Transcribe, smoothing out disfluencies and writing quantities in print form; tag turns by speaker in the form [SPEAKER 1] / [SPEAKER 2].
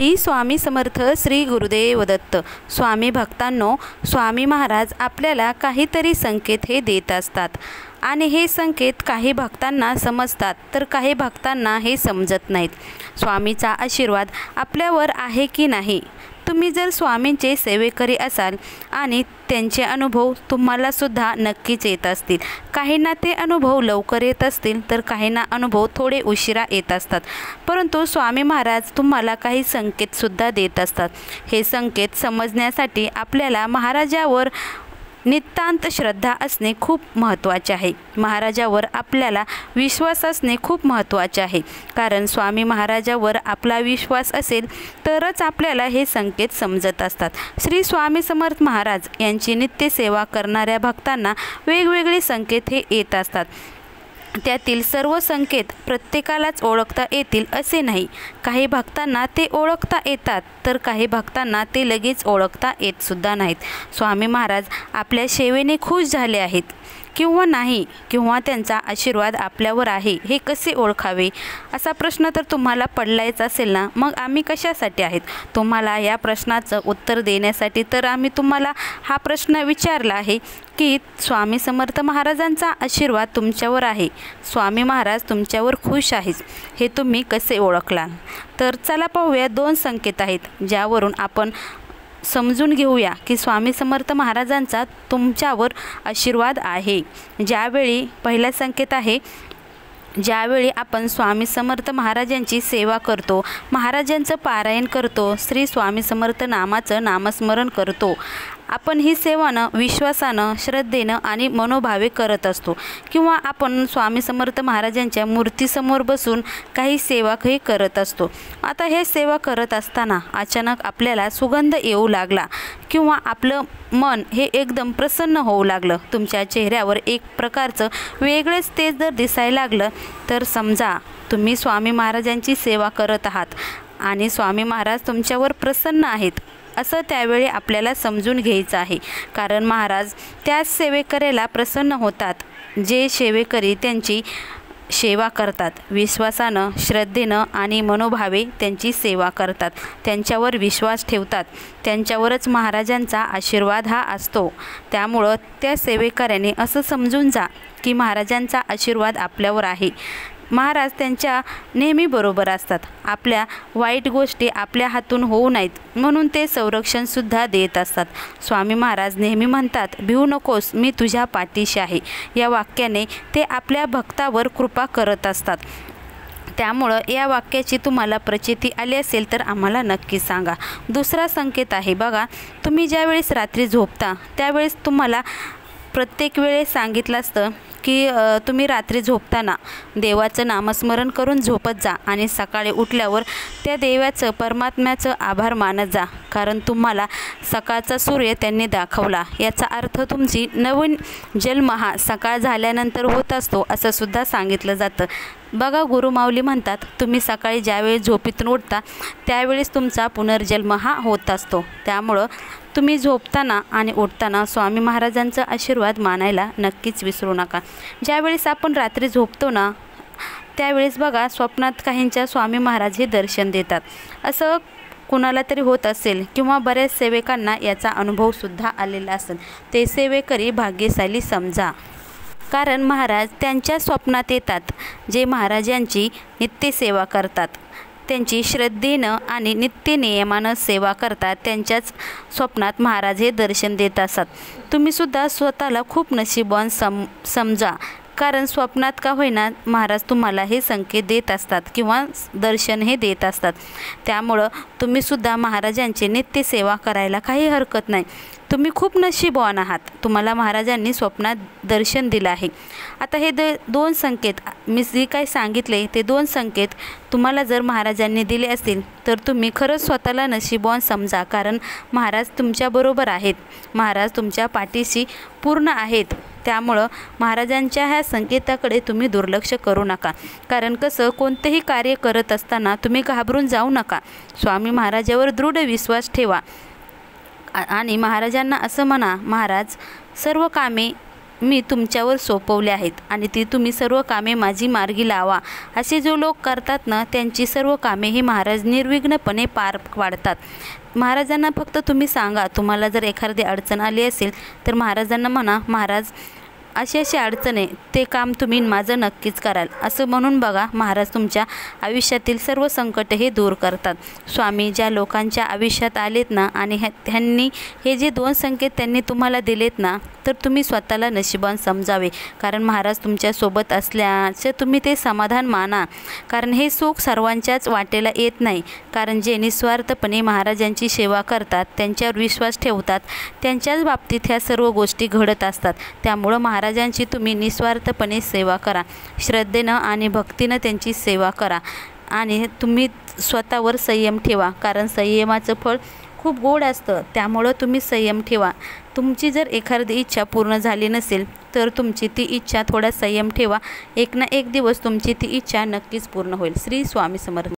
[SPEAKER 1] श्री स्वामी समर्थ, श्री गुरुदेव दत्त. स्वामी भक्तांनो, स्वामी महाराज आपल्याला काहीतरी संकेत हे देत असतात आणि हे संकेत काही भक्तांना समजतात तर काही भक्तांना हे समजत नाहीत. स्वामीचा आशीर्वाद आपल्यावर आहे की नाही? तुम्ही जर स्वामींचे सेवेकरी असाल आणि त्यांचे अनुभव तुम्हाला सुद्धा नक्कीच येत असतील. काहींना ते अनुभव लवकर येत असतील तर काहींना अनुभव थोडे उशिरा येत असतात. परंतु स्वामी महाराज तुम्हाला काही संकेतसुद्धा देत असतात. हे संकेत समजण्यासाठी आपल्याला महाराजावर नितांत श्रद्धा असणे खूप महत्त्वाचे आहे. महाराजावर आपल्याला विश्वास असणे खूप महत्त्वाचे आहे. कारण स्वामी महाराजावर आपला विश्वास असेल तरच आपल्याला हे संकेत समजत असतात. श्री स्वामी समर्थ महाराज यांची नित्य सेवा करणाऱ्या भक्तांना वेगवेगळे संकेत हे येत असतात. त्यातील सर्व संकेत प्रत्येकालाच ओळखता येतील असे नाही. काही भक्तांना ते ओळखता येतात तर काही भक्तांना ते लगेच ओळखता येत सुद्धा नाहीत. स्वामी महाराज आपल्या सेवेने खुश झाले आहेत किंवा नाही, किंवा त्यांचा आशीर्वाद आपल्यावर आहे हे कसे ओळखावे असा प्रश्न तर तुम्हाला पडलाच असेल ना. मग आम्ही कशासाठी आहेत? तुम्हाला या प्रश्नाचं उत्तर देण्यासाठी तर आम्ही तुम्हाला हा प्रश्न विचारला आहे की स्वामी समर्थ महाराजांचा आशीर्वाद तुमच्यावर आहे, स्वामी महाराज तुमच्यावर खुश आहेत, हे तुम्ही कसे ओळखला? तर चला पाहूया. 2 संकेत आहेत ज्यावरून आपण समजून घेऊया की स्वामी समर्थ महाराजांचा तुमच्यावर आशीर्वाद आहे. ज्यावेळी पहिला संकेत आहे, ज्यावेळी आपण स्वामी समर्थ महाराजांची सेवा करतो, महाराजांचं पारायण करतो, श्री स्वामी समर्थ नामाचं नामस्मरण करतो, आपण ही सेवानं विश्वासानं, श्रद्धेनं आणि मनोभावे करत असतो. किंवा आपण स्वामी समर्थ महाराजांच्या मूर्तीसमोर बसून काही सेवा काही करत असतो. आता हे सेवा करत असताना अचानक आपल्याला सुगंध येऊ लागला किंवा आपलं मन हे एकदम प्रसन्न होऊ लागलं, तुमच्या चेहऱ्यावर एक प्रकारचं वेगळंच तेज जर दिसायला लागलं तर समजा तुम्ही स्वामी महाराजांची सेवा करत आहात आणि स्वामी महाराज तुमच्यावर प्रसन्न आहेत असं त्यावेळी आपल्याला समजून घ्यायचं आहे. कारण महाराज त्याच सेवेकऱ्याला प्रसन्न होतात जे सेवेकरी त्यांची सेवा करतात, विश्वासानं, श्रद्धेनं आणि मनोभावे त्यांची सेवा करतात, त्यांच्यावर विश्वास ठेवतात, त्यांच्यावरच महाराजांचा आशीर्वाद हा असतो. त्यामुळं त्या सेवेकऱ्याने असं समजून जा की महाराजांचा आशीर्वाद आपल्यावर आहे. महाराज त्यांच्या नेहमी बरोबर असतात. आपल्या वाईट गोष्टी आपल्या हातून होऊ नयेत म्हणून ते संरक्षणसुद्धा देत असतात. स्वामी महाराज नेहमी म्हणतात, भिवू नकोस, मी तुझ्या पाठीशी आहे. या वाक्याने ते आपल्या भक्तावर कृपा करत असतात. त्यामुळं या वाक्याची तुम्हाला प्रचिती आली असेल तर आम्हाला नक्की सांगा. दुसरा संकेत आहे बघा, तुम्ही ज्यावेळेस रात्री झोपता त्यावेळेस तुम्हाला प्रत्येक वेळेस सांगितलं असतं की तुम्ही रात्री झोपताना देवाचं नामस्मरण करून झोपत जा आणि सकाळी उठल्यावर त्या देवाचं, परमात्म्याचं आभार मानत जा. कारण तुम्हाला सकाळचा सूर्य त्यांनी दाखवला. याचा अर्थ तुमची नवीन जन्म हा सकाळ झाल्यानंतर होत असतो असं सुद्धा सांगितलं जातं. बघा, गुरुमाऊली म्हणतात, तुम्ही सकाळी ज्यावेळी झोपेतून उठता त्यावेळेस तुमचा पुनर्जन्म हा होत असतो. त्यामुळं तुम्ही झोपताना आणि उठताना स्वामी महाराजांचा आशीर्वाद मानायला नक्कीच विसरू नका. ज्यावेळेस आपण रात्री झोपतो ना त्यावेळेस बघा स्वप्नात काहींच्या स्वामी महाराज हे दर्शन देतात. असं कुणाला तरी होत असेल किंवा बऱ्याच सेवेकांना याचा अनुभवसुद्धा आलेला असेल. ते सेवेकरी भाग्यशाली समजा. कारण महाराज त्यांच्या स्वप्नात येतात जे महाराजांची नित्यसेवा करतात, त्यांची श्रद्धेनं आणि नित्य नियमानं सेवा करतात. त्यांच्याच स्वप्नात महाराज हे दर्शन देत असतात. तुम्हीसुद्धा स्वतःला खूप नशीबवान समजा. कारण स्वप्नात का होईना महाराज तुम्हाला हे संकेत देत असतात किंवा दर्शन हे देत असतात. त्यामुळं तुम्हीसुद्धा महाराजांची नित्य सेवा करायला काही हरकत नाही. तुम्ही खूप नशीबवान आहात, तुम्हाला महाराजांनी स्वप्नात दर्शन दिलं आहे. आता हे 2 संकेत मी जे काही सांगितले ते 2 संकेत तुम्हाला जर महाराजांनी दिले असतील तर तुम्ही खरंच स्वतःला नशीबवान समजा. कारण महाराज तुमच्याबरोबर आहेत, महाराज तुमच्या पाठीशी पूर्ण आहेत. त्यामुळं महाराजांच्या ह्या संकेताकडे तुम्ही दुर्लक्ष करू नका. कारण कसं, कोणतेही कार्य करत असताना तुम्ही घाबरून जाऊ नका. स्वामी महाराजावर दृढ विश्वास ठेवा आणि महाराजांना असं म्हणा, महाराज सर्व कामे मी तुमच्यावर सोपवले आहेत आणि ती तुम्ही सर्व कामे माझी मार्गी लावा. असे जो लोक करतात ना, त्यांची सर्व कामे ही महाराज निर्विघ्नपणे पार पाडतात. महाराजांना फक्त तुम्ही सांगा, तुम्हाला जर एखादी अडचण आली असेल तर महाराजांना म्हणा, महाराज अशी अशी अडचण आहे, ते काम तुम्ही माझं नक्कीच कराल. असं म्हणून बघा, महाराज तुमच्या आयुष्यातील सर्व संकट हे दूर करतात. स्वामी ज्या लोकांच्या आयुष्यात आलेत ना आणि त्यांनी हे जे 2 संकेत त्यांनी तुम्हाला दिलेत ना, तर तुम्ही स्वतःला नशिबान समजावे. कारण महाराज तुमच्यासोबत असल्याचे तुम्ही ते समाधान माना. कारण हे सुख सर्वांच्याच वाटेला येत नाही. कारण जे निस्वार्थपणे महाराजांची सेवा करतात, त्यांच्यावर विश्वास ठेवतात, त्यांच्याच बाबतीत ह्या सर्व गोष्टी घडत असतात. त्यामुळं महाराजांची तुम्ही निस्वार्थपणे सेवा करा. श्रद्धेनं आणि भक्तीनं त्यांची सेवा करा आणि तुम्ही स्वतःवर संयम ठेवा. कारण संयमाचं फळ खूप गोड असतं. त्यामुळं तुम्ही संयम ठेवा. तुमची जर एखादी इच्छा पूर्ण झाली नसेल तर तुमची ती इच्छा थोडा संयम ठेवा. एक ना एक दिवस तुमची ती इच्छा नक्कीच पूर्ण होईल. श्री स्वामी समर्थ.